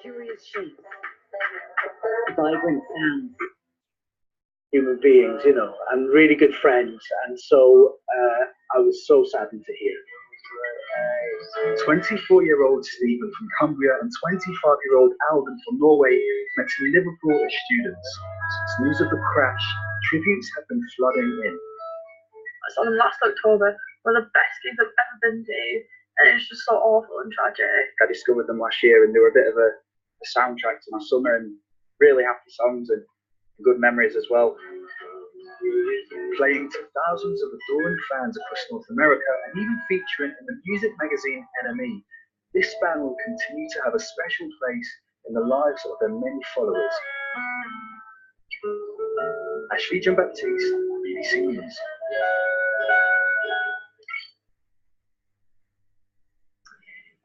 curious shapes, vibrant sounds, human beings, you know, and really good friends. And so I was so saddened to hear. 24-year-old Stephen from Cumbria and 25-year-old Alvin from Norway met in Liverpool as students. Since news of the crash, tributes have been flooding in. I saw them last October, one of the best gigs I've ever been to, and it's just so awful and tragic. I discovered them last year and they were a bit of a soundtrack to my summer, and really happy songs and good memories as well. Playing to thousands of adoring fans across North America and even featuring in the music magazine NME, this band will continue to have a special place in the lives of their many followers. Ashvi Jean-Baptiste, BBC News.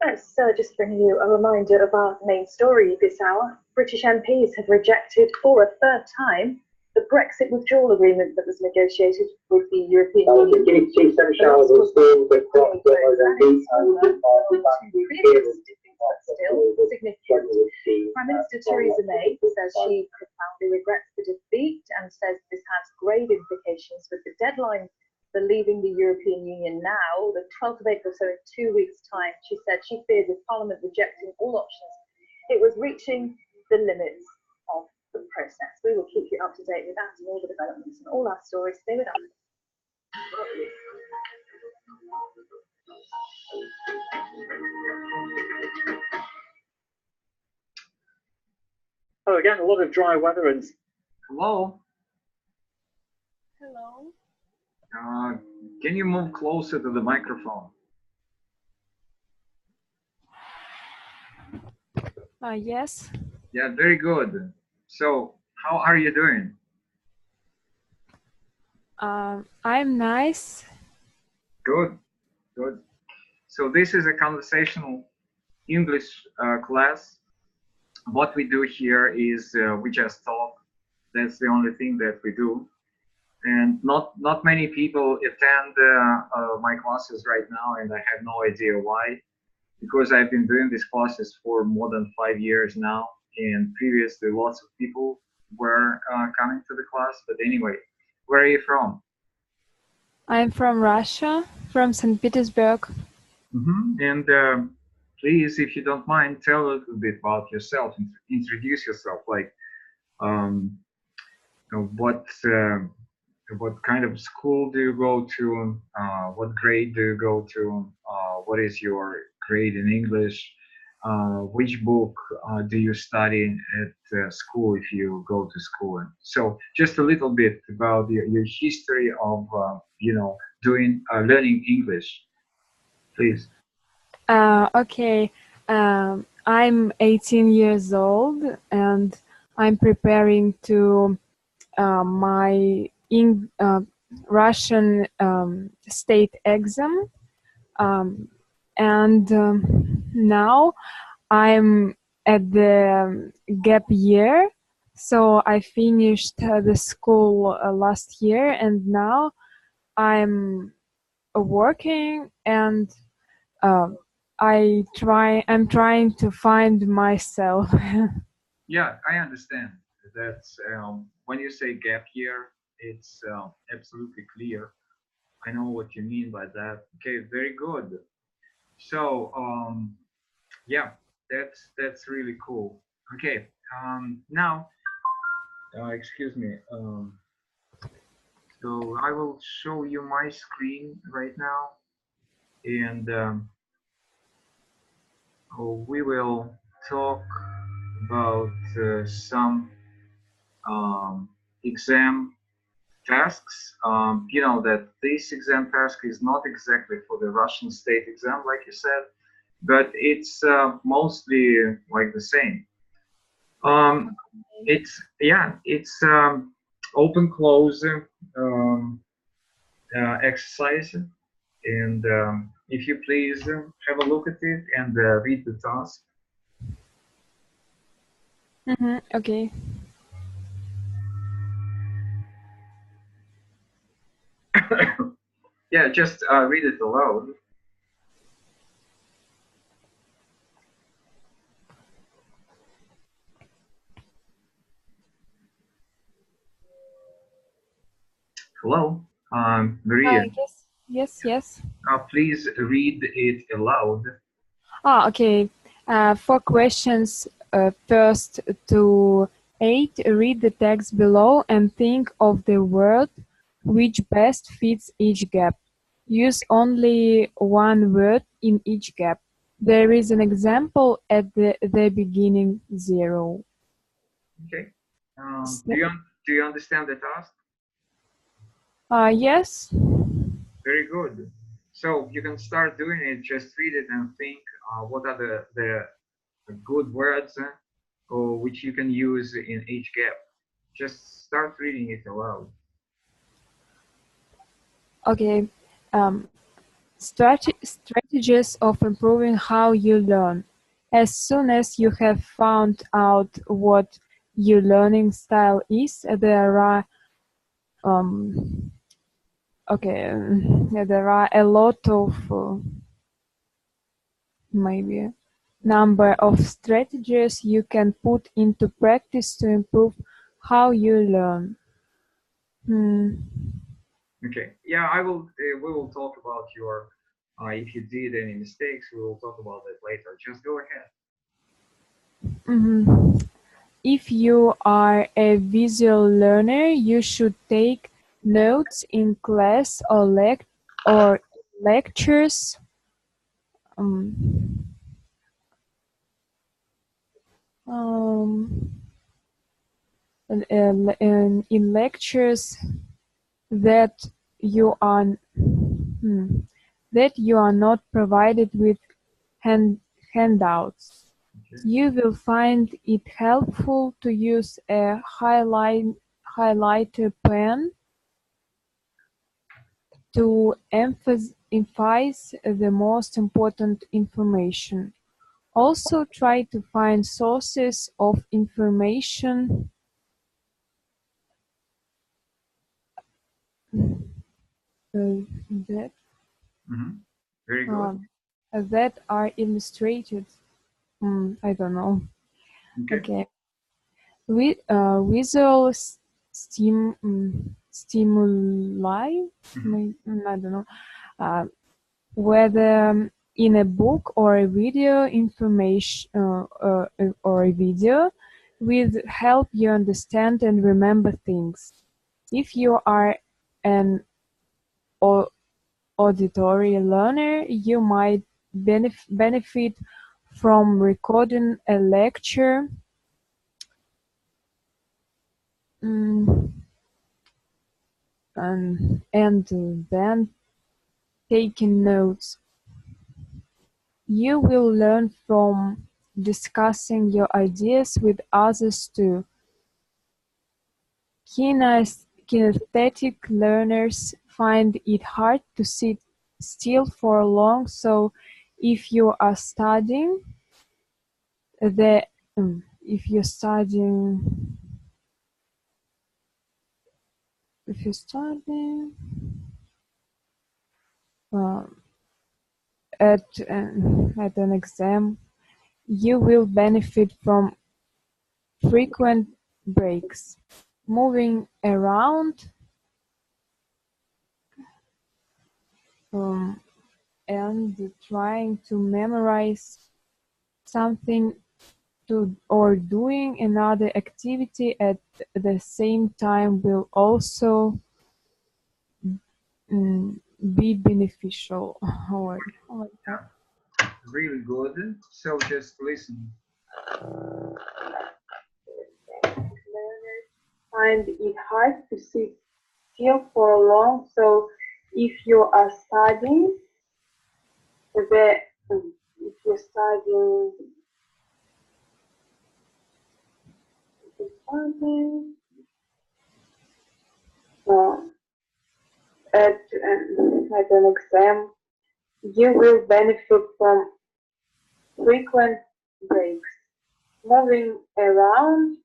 Yes, just bringing you a reminder of our main story this hour. British MPs have rejected for a third time the Brexit withdrawal agreement that was negotiated with the European Union. Still significant. Prime Minister Theresa May says she profoundly regrets the defeat and says this has grave implications with the deadline for leaving the European Union now, the 12th of April, so in 2 weeks' time. She said she feared with Parliament rejecting all options, it was reaching the limits of the process. We will keep you up to date with that and all the developments and all our stories. Stay with us. Oh, again, a lot of dry weather and... Hello? Hello. Can you move closer to the microphone? Yes. Yeah, very good. So, how are you doing? I'm nice. Good, good. So this is a conversational English class. What we do here is we just talk. That's the only thing that we do. And not many people attend my classes right now, and I have no idea why. Because I've been doing these classes for more than 5 years now, and previously lots of people were coming to the class. But anyway, where are you from? I'm from Russia, from St. Petersburg. Mm-hmm. And please, if you don't mind, tell a little bit about yourself. Introduce yourself. Like, what kind of school do you go to? What grade do you go to? What is your grade in English? Which book do you study at school if you go to school? So just a little bit about your history of learning English, please. Okay, I'm 18 years old and I'm preparing to my Russian state exam, and now I'm at the gap year, so I finished the school last year, and now I'm working, and I'm trying to find myself. Yeah, I understand. That's when you say gap year, it's absolutely clear. I know what you mean by that. Okay, very good. So yeah, that's really cool. Okay, now excuse me. So I will show you my screen right now, and we will talk about some exam tasks. You know that this exam task is not exactly for the Russian state exam, like you said, but it's mostly like the same. It's open close exercise, and if you please have a look at it and read the task. Okay. Yeah, just read it aloud. Hello, Maria. Yes. Please read it aloud. Okay. 4 questions, first to 8. Read the text below and think of the word which best fits each gap. Use only one word in each gap. There is an example at the beginning, 0. Okay. Do you understand the task? Yes. Very good. So you can start doing it. Just read it and think what are the good words or which you can use in each gap. Just start reading it aloud. Okay. Strategies of improving how you learn. As soon as you have found out what your learning style is, there are there are a lot of maybe number of strategies you can put into practice to improve how you learn. Okay. Yeah, I will. We will talk about your. If you did any mistakes, we will talk about it later. Just go ahead. If you are a visual learner, you should take notes in class or lectures. In lectures that you are not provided with handouts. Okay. You will find it helpful to use a highlighter pen to emphasize the most important information. Also try to find sources of information that Very good. that are illustrated. I don't know. Okay. Visual stimuli. I don't know. Whether in a book or a video information or a video will help you understand and remember things. If you are an auditory learner, you might benefit from recording a lecture and then taking notes. You will learn from discussing your ideas with others too. Kinesthetic learners find it hard to sit still for long, so if you are studying, at an exam, you will benefit from frequent breaks, moving around, and trying to memorize something or doing another activity at the same time will also be beneficial. Really good. So just listen. Learners find it hard to sit still for long, so if you are studying, at an exam, you will benefit from frequent breaks, moving around,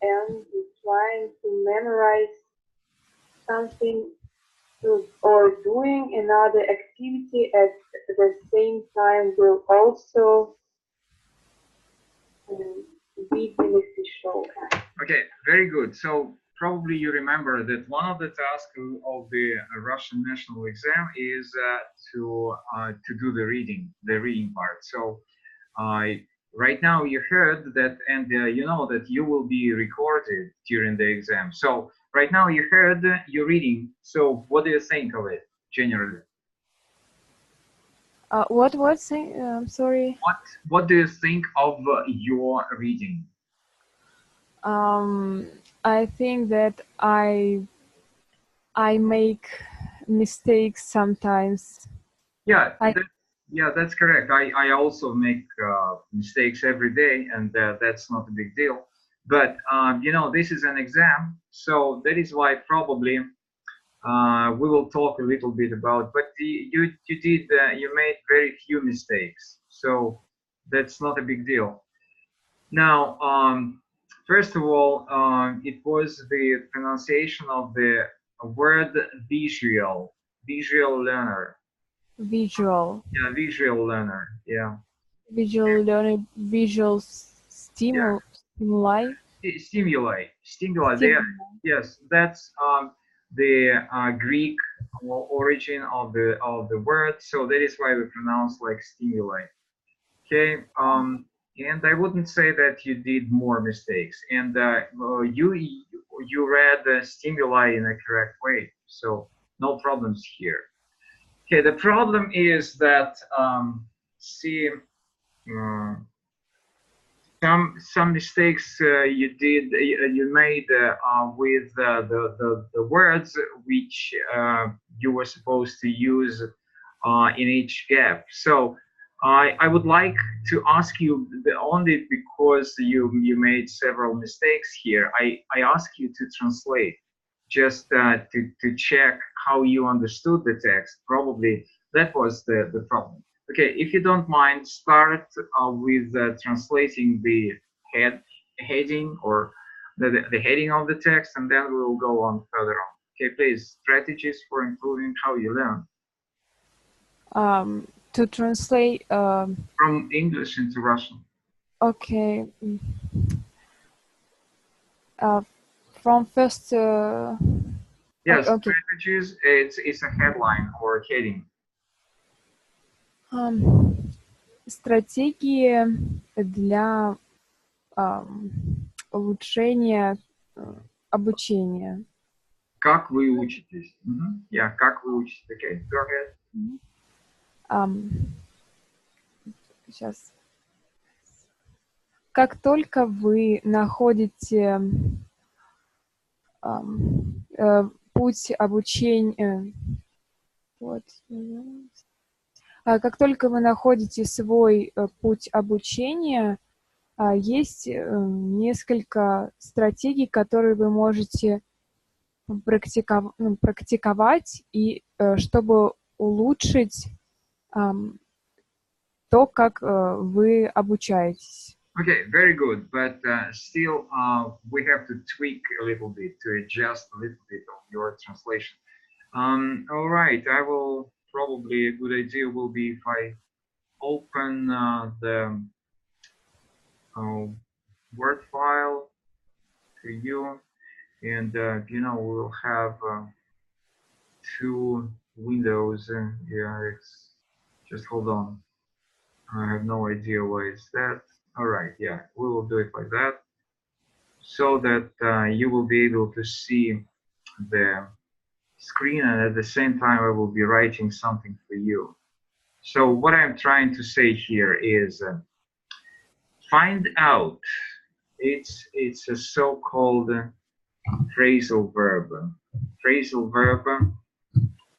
and trying to memorize something or doing another activity at the same time will also be beneficial. Okay, very good. So probably you remember that one of the tasks of the Russian national exam is to do the reading part. So right now you heard that, and you know that you will be recorded during the exam. So right now you heard your reading. So what do you think of it generally? What say? I'm sorry. What do you think of your reading? I think that I make mistakes sometimes. Yeah, that's correct. I also make mistakes every day, and that's not a big deal. But you know, this is an exam, so that is why probably we will talk a little bit about. But you made very few mistakes, so that's not a big deal. Now, first of all, it was the pronunciation of the word visual learner. Visual. Yeah, visual learner. Yeah. Visual learning, visual stimuli. Stimuli. Yes, that's the Greek origin of the word. So that is why we pronounce like stimuli. Okay. And I wouldn't say that you did more mistakes. And you read the stimuli in a correct way. So no problems here. Okay, the problem is that some mistakes you made with the words which you were supposed to use in each gap. So I would like to ask you, only because you made several mistakes here, I ask you to translate, just to check how you understood the text. Probably that was the problem. Okay, if you don't mind, start with translating the heading or the heading of the text, and then we will go on further on. Okay, please, strategies for improving how you learn. To translate from English into Russian. Okay. From first. Yes, okay. strategies. It's a headline or a heading. Стратегии для улучшения обучения. Как вы учитесь? Yeah, как вы учитесь? Okay, go ahead. Сейчас. Как только вы находите путь обучения, как только вы находите свой путь обучения, есть несколько стратегий, которые вы можете практиковать, и чтобы улучшить то, как вы обучаетесь. Okay, very good, but still we have to tweak a little bit to adjust a little bit of your translation. All right, I will probably, a good idea will be if I open the Word file to you, and you know, we'll have two windows. Yeah, it's just hold on. I have no idea why it's that. All right, yeah, we will do it like that, so that you will be able to see the screen, and at the same time I will be writing something for you. So what I'm trying to say here is find out. It's a so-called phrasal verb. Phrasal verb,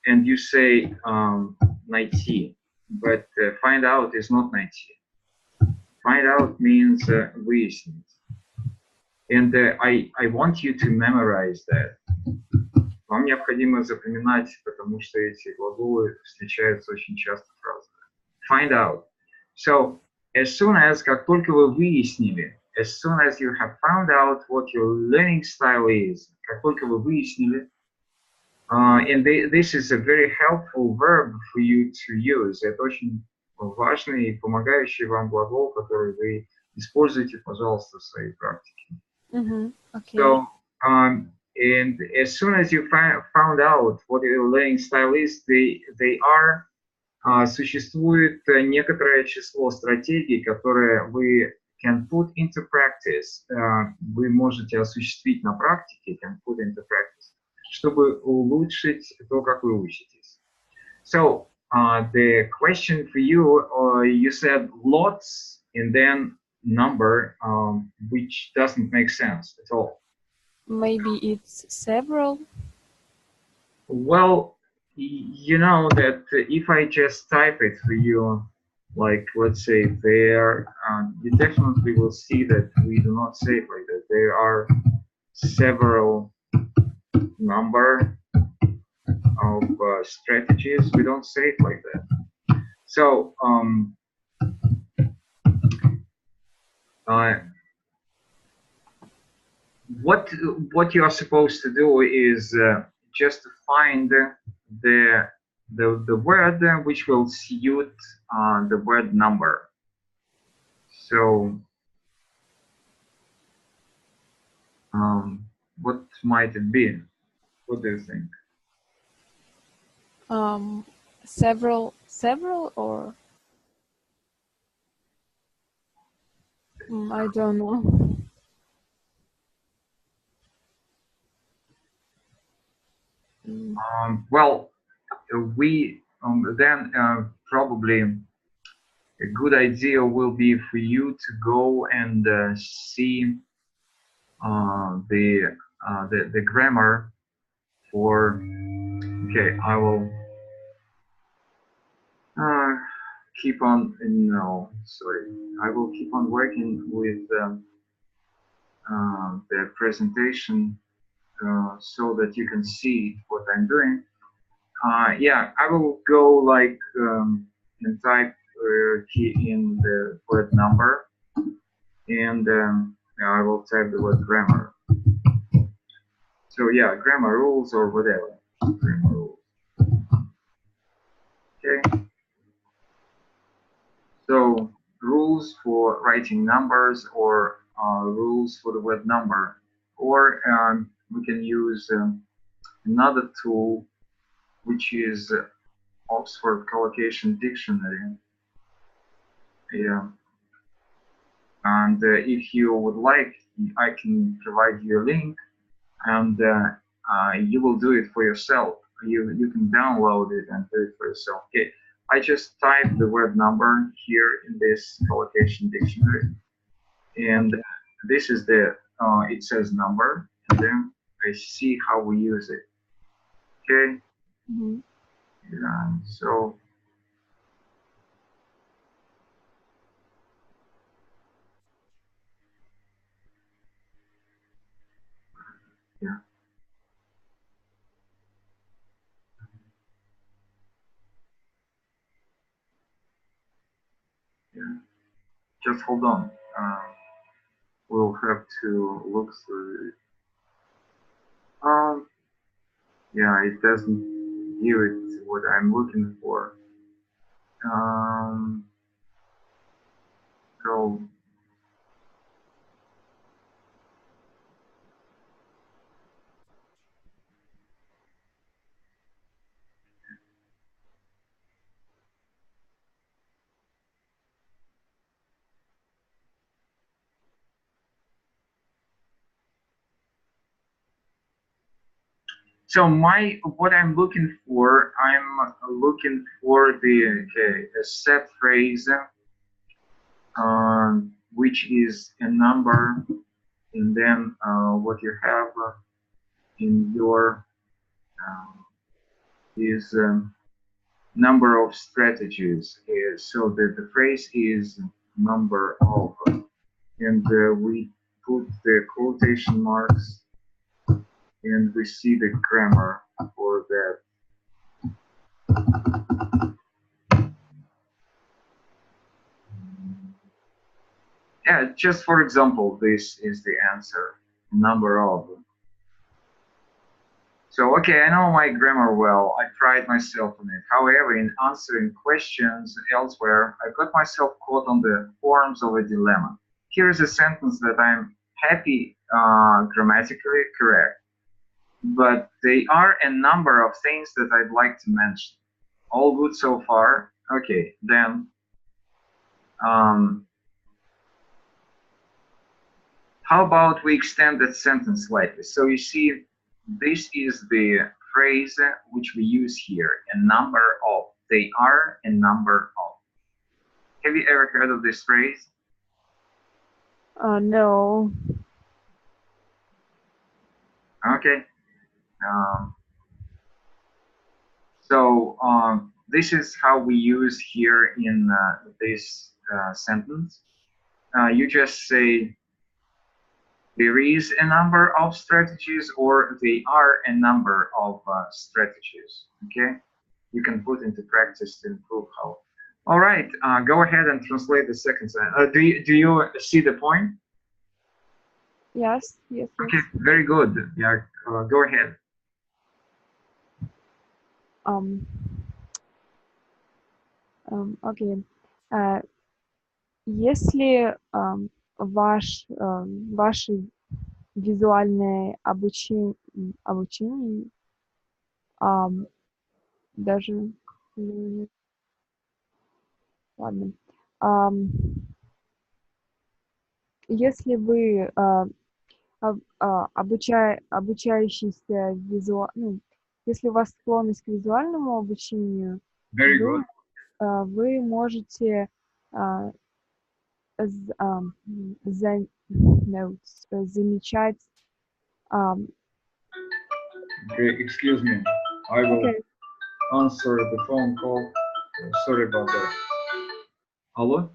and you say найти, but find out is not найти. Find out means выяснить. And I want you to memorize that. Вам необходимо запоминать, потому что эти глаголы встречаются очень часто фразы. Find out. So, as soon as, как только вы выяснили, as soon as you have found out what your learning style is, как только вы выяснили, and this is a very helpful verb for you to use. Это очень важный и помогающий вам глагол, который вы используйте, пожалуйста, в своей практике. Okay. So, and as soon as you found out what your learning style is, существует некоторое число стратегий, которые вы can put into practice, вы можете осуществить на практике, can put into practice, чтобы улучшить то, как вы учитесь. So, the question for you, you said lots and then number, which doesn't make sense at all. Maybe it's several. Well, you know that if I just type it for you, like let's say there, you definitely will see that we do not say it like that. There are several number of strategies. We don't say it like that. So what you are supposed to do is just to find the word which will suit the word number. So what might it be? What do you think? Several or I don't know. Well, we then probably a good idea will be for you to go and see the grammar for. Okay, I will keep on. No, sorry, I will keep on working with the presentation so that you can see what I'm doing. Yeah, I will go like and type key in the word number, and I will type the word grammar. So yeah, grammar rules or whatever. Grammar rules. Okay. So rules for writing numbers or rules for the word number, or we can use another tool, which is Oxford Collocation Dictionary. Yeah. And if you would like, I can provide you a link, and you will do it for yourself. You can download it and do it for yourself. Okay. I just typed the word number here in this collocation dictionary, and this is the it says number, and then I see how we use it. Okay. Yeah. So. Yeah. Yeah. Just hold on. We'll have to look through it. Yeah, it doesn't give it what I'm looking for. So what I'm looking for, a set phrase, which is a number, and then what you have in your is number of strategies. So the phrase is number of, and we put the quotation marks, and we see the grammar for that. Yeah, just for example, this is the answer, number of. So, okay, I know my grammar well. I tried myself on it. However, in answering questions elsewhere, I got myself caught on the forms of a dilemma. here's a sentence that I'm happy grammatically correct, but there are a number of things that I'd like to mention. All good so far? Okay, then how about we extend that sentence slightly? So you see, this is the phrase which we use here, a number of. They are a number of. Have you ever heard of this phrase? No. Okay. So this is how we use here in this sentence. You just say there is a number of strategies, or they are a number of strategies. Okay, you can put into practice to improve how. All right, go ahead and translate the second sentence. Do you see the point? Yes. Yes. Okay, very good. Yeah, go ahead. Окей. Если ваше визуальное обучение даже ладно. Если вы обучающийся если у вас склонность к визуальному обучению, Very good. вы можете замечать. Okay, excuse me. I will answer the phone call. Sorry about that. Алло?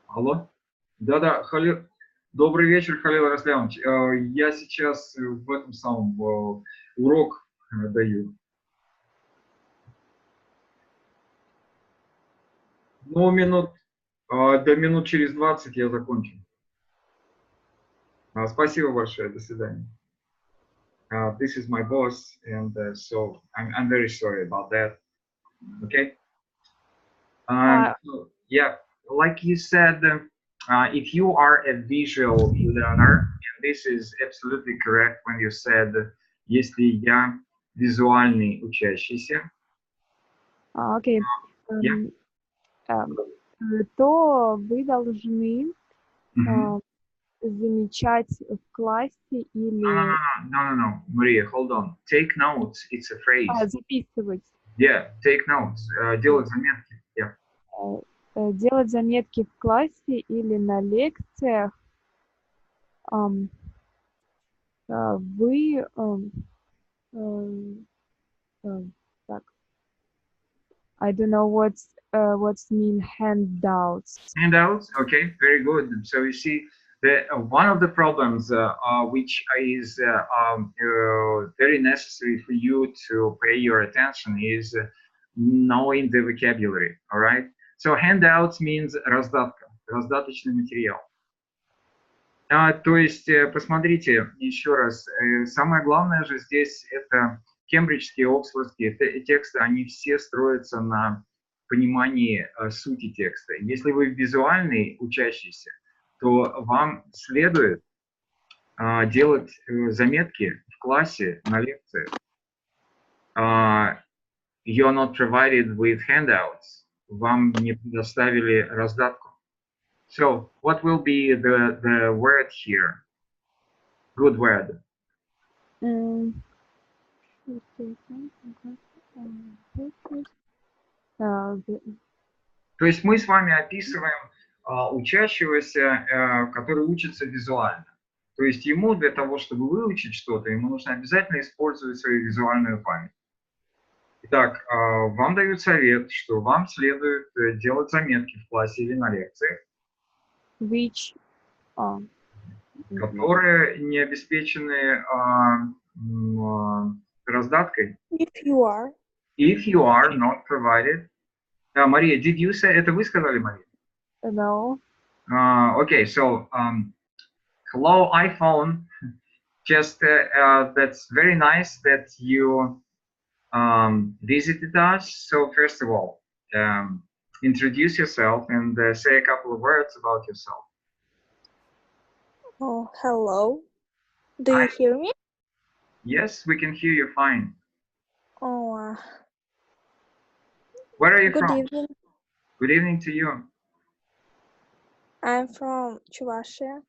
Алло? Да-да, Халил. Добрый вечер, Халил Раслямович. Я сейчас в этом самом урок даю. Ну, до минут через 20 я закончу. Спасибо большое, до свидания. This is my boss, and so I'm very sorry about that. Okay. So, yeah, like you said, if you are a visual learner, and this is absolutely correct when you said, если я визуальный учащийся. Okay. То вы должны замечать в классе или... No, Maria, hold on. Take notes, it's a phrase. Записывать. Yeah, take notes. Делать заметки. Yeah. Делать заметки в классе или на лекциях. Вы... так. I don't know what's mean handouts. Handouts, okay, very good. So you see, one of the problems which is very necessary for you to pay your attention is knowing the vocabulary. All right. So handouts means раздатка, раздаточный материал. То есть, посмотрите еще раз. Самое главное же здесь это кембриджские, оксфордские тексты, они все строятся на понимании сути текста. Если вы визуальный учащийся, то вам следует делать заметки в классе, на лекциях. You are not provided with handouts. Вам не предоставили раздатку. So, what will be the word here? Good word. То есть мы с вами описываем учащегося, который учится визуально. То есть ему для того, чтобы выучить что-то, ему нужно обязательно использовать свою визуальную память. Итак, вам дают совет, что вам следует делать заметки в классе или на лекциях, которые не обеспечены раздаткой. If you are not provided. Maria, did you say? Это вы сказали, Мария? No. Okay, so hello iPhone. Just that's very nice that you visited us. So first of all, introduce yourself and say a couple of words about yourself. Oh, hello. Do you Hi. hear me? Yes, we can hear you fine. Oh, Where are you good from? evening. Good evening to you. I'm from Czechia.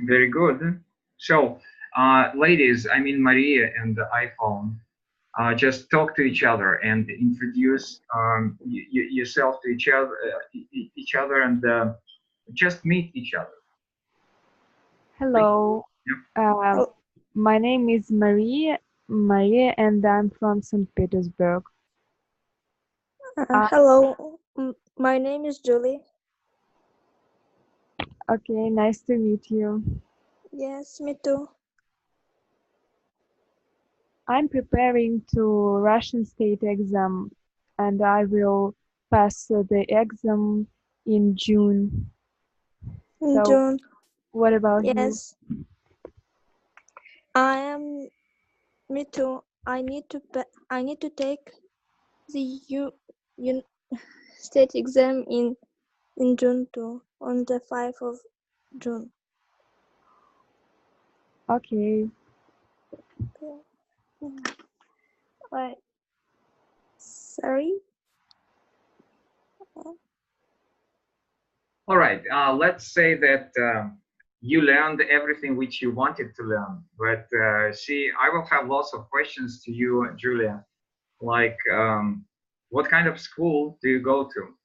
Very good. So, ladies, I mean Maria and the iPhone, just talk to each other and introduce yourself to each other, and just meet each other. Hello. Oh. My name is Maria, and I'm from St. Petersburg. Hello, my name is Julie. Okay, nice to meet you. Yes, me too. I'm preparing to Russian state exam, and I will pass the exam in June. In So, June. what about you? Yes. I am. Me too. I need to take the state exam in June too, on the 5th of June. Okay. Right. Sorry. All right. Let's say that you learned everything which you wanted to learn, but see, I will have lots of questions to you, Julia. Like, what kind of school do you go to?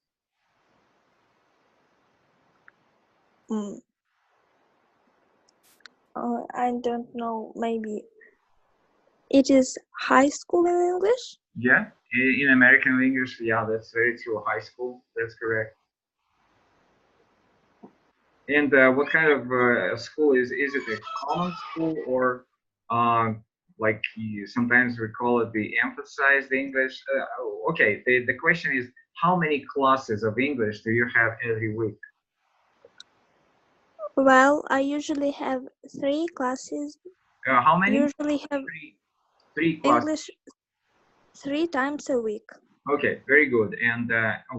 I don't know. Maybe it is high school in English. Yeah, in American English, yeah, that's very true. High school, that's correct. And what kind of school is it? A common school, or like sometimes we call it the emphasized English? Okay, the question is, how many classes of English do you have every week? Well, I usually have 3 classes. How many? Usually have three classes. English 3 times a week. Okay, very good. And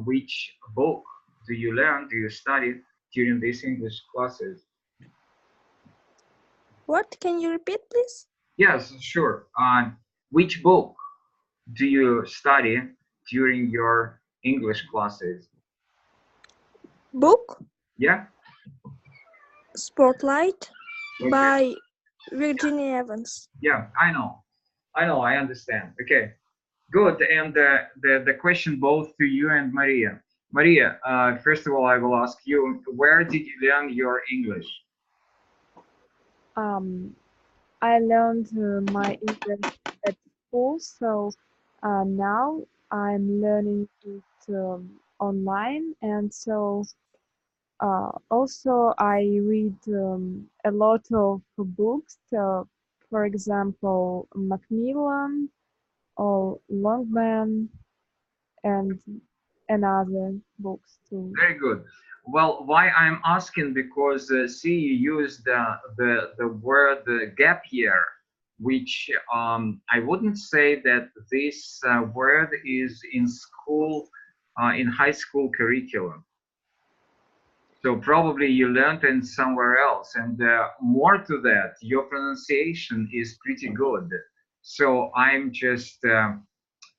which book do you learn, do you study during these English classes? What? Can you repeat, please? Yes, sure. Which book do you study during your English classes? Book? Yeah? Spotlight Okay. by Virginia Evans. Yeah, I know, I understand. Okay, good. And the question both to you and Maria. Maria, first of all, I will ask you, where did you learn your English? I learned my English at school, so now I'm learning it online, and so also I read a lot of books, for example, Macmillan or Longman and other books too. Very good. Well, why I'm asking, because see, you used the word gap year, which I wouldn't say that this word is in school, in high school curriculum. So probably you learned it somewhere else, and more to that, your pronunciation is pretty good. So I'm just,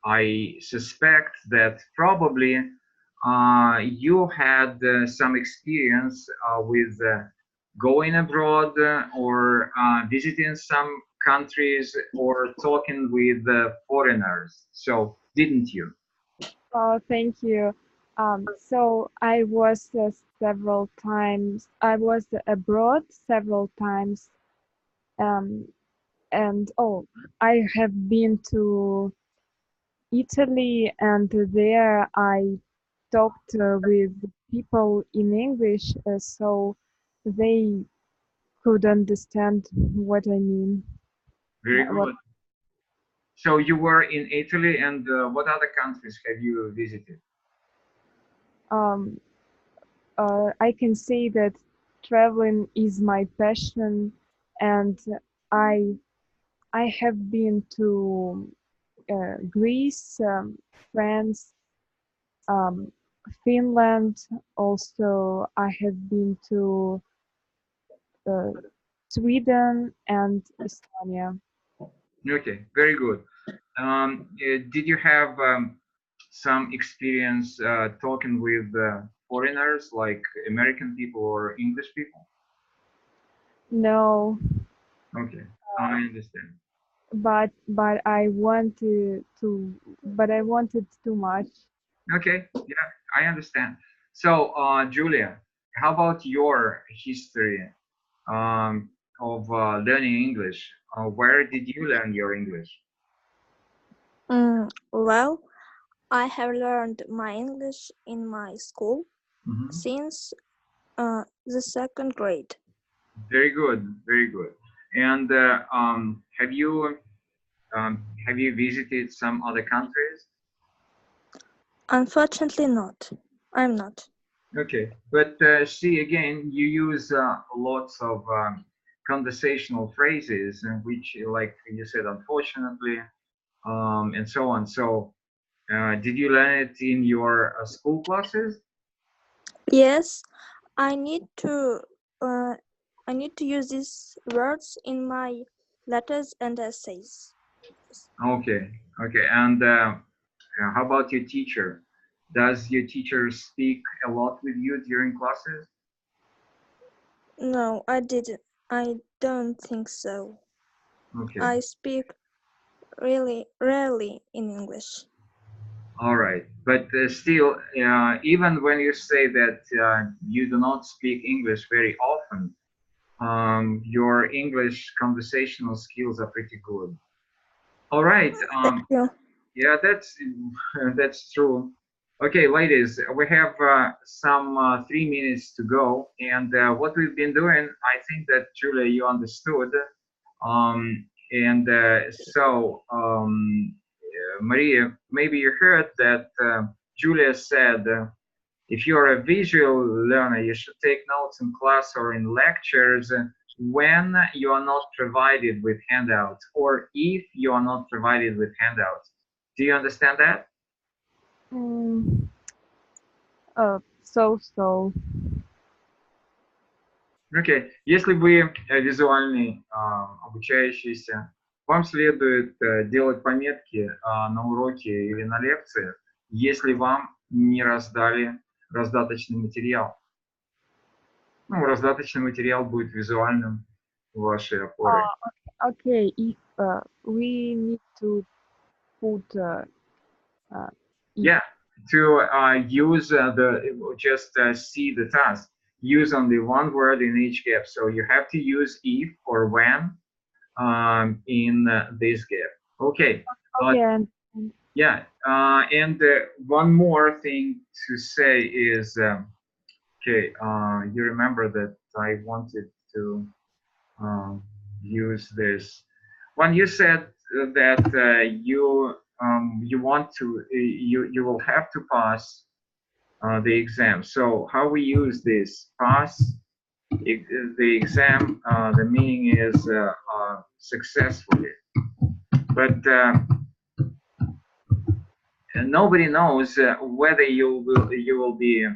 I suspect that probably you had some experience with going abroad or visiting some countries or talking with foreigners. So didn't you? Oh, thank you. So I was several times. I was abroad several times, and oh, I have been to Italy, and there I talked with people in English, so they could understand what I mean. Very What good. So you were in Italy, and what other countries have you visited? um, I can say that traveling is my passion, and I I have been to Greece, France, Finland. Also, I have been to Sweden and Estonia. Okay, very good. Did you have some experience talking with foreigners like American people or English people? No, Okay, I understand. but I wanted to, but I wanted too much. Okay, yeah, I understand. So, Julia, how about your history of learning English? Where did you learn your English? Well, I have learned my English in my school Mhm. since the second grade. Very good, very good. And have you visited some other countries? Unfortunately, not. I'm not. Okay, but see again, you use lots of conversational phrases, which, like you said, unfortunately, and so on. So, did you learn it in your school classes? Yes, I need to. I need to use these words in my letters and essays. Okay, okay. And how about your teacher? Does your teacher speak a lot with you during classes? No, I didn't. I don't think so. Okay. I speak really rarely in English. All right, but still, even when you say that you do not speak English very often, your English conversational skills are pretty good. All right, Thank you. yeah, that's true. Okay, ladies, we have some 3 minutes to go, and what we've been doing, I think that Julia, you understood, and Maria, maybe you heard that Julia said, if you're a visual learner, you should take notes in class or in lectures when you are not provided with handouts, or if you are not provided with handouts. Do you understand that? Mm, so. Окей. Если вы визуальный обучающийся, вам следует делать пометки на уроке или на лекции, если вам не раздали раздаточный материал. Ну, раздаточный материал будет визуальным вашей опорой. Okay, if we need to put Yeah, to use just see the task. Use only one word in each gap. So you have to use if or when in this gap. Okay. okay, Yeah. And one more thing to say is, okay, you remember that I wanted to use this. When you said that you want to, you will have to pass the exam. So how we use this pass the exam, the meaning is successfully, but nobody knows whether you will be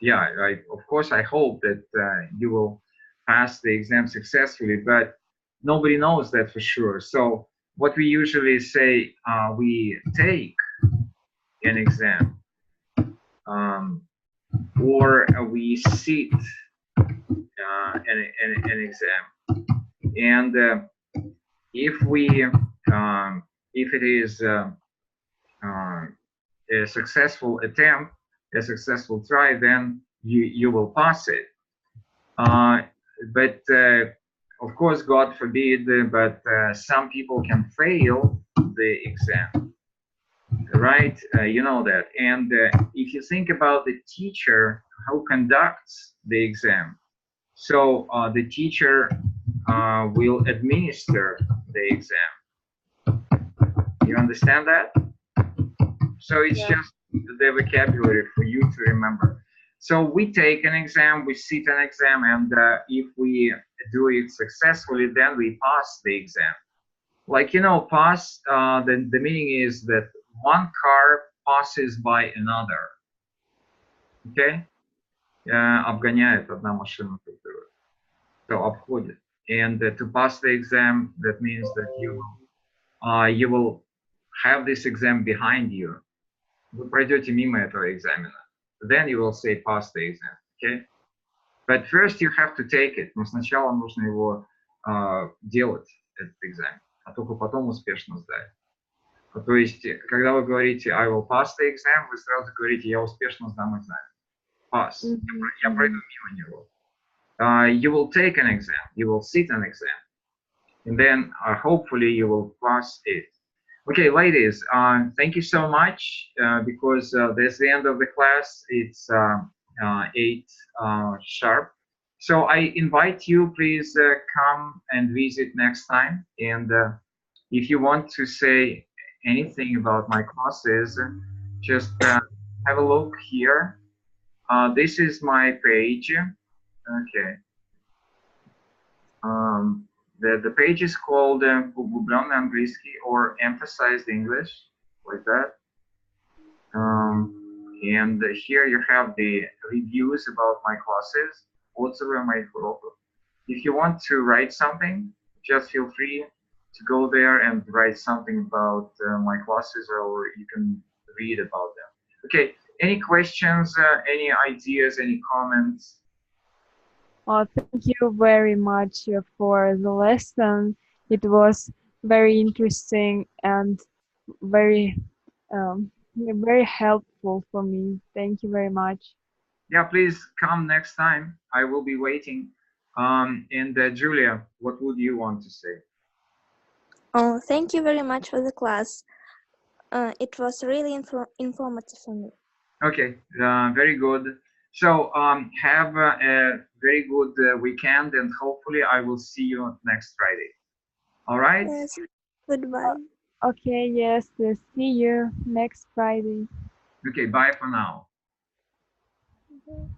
yeah, of course I hope that you will pass the exam successfully, but nobody knows that for sure. So what we usually say, we take an exam, or we sit an exam, and if it is a successful attempt, a successful try, then you will pass it. But of course, God forbid, but some people can fail the exam, right? You know that. And if you think about the teacher who conducts the exam, so the teacher will administer the exam. You understand that? So it's just the vocabulary for you to remember. So we take an exam, we sit an exam, and if we do it successfully, then we pass the exam. Like, you know, pass, the meaning is that one car passes by another. Okay? Обгоняет одна машина другую. So обходит. And to pass the exam, that means that you will have this exam behind you. Вы пройдете мимо этого экзамена. Then you will say pass the exam. Okay? But first you have to take it. Но сначала нужно его делать, этот экзамен, а только потом успешно сдать. То есть, когда вы говорите I will pass the exam, вы сразу говорите я успешно сдам экзамен. Pass. Я пройду мимо него. You will take an exam. You will sit an exam. And then hopefully you will pass it. Okay, ladies, thank you so much because that's the end of the class. It's 8 sharp. So I invite you, please come and visit next time. And if you want to say anything about my classes, just have a look here. This is my page. Okay. The page is called Углубленный английский or emphasized English, like that. And here you have the reviews about my classes, отзывы о моих уроках. If you want to write something, just feel free to go there and write something about my classes, or you can read about them. Okay, any questions, any ideas, any comments? Thank you very much for the lesson. It was very interesting and very helpful for me. Thank you very much. Yeah, please come next time. I will be waiting. And Julia, what would you want to say? Oh, thank you very much for the class. It was really informative for me. Okay, very good. So have a very good weekend, and hopefully I will see you next Friday. All right? Yes. Goodbye. Okay, yes, see you next Friday. Okay, bye for now. Okay.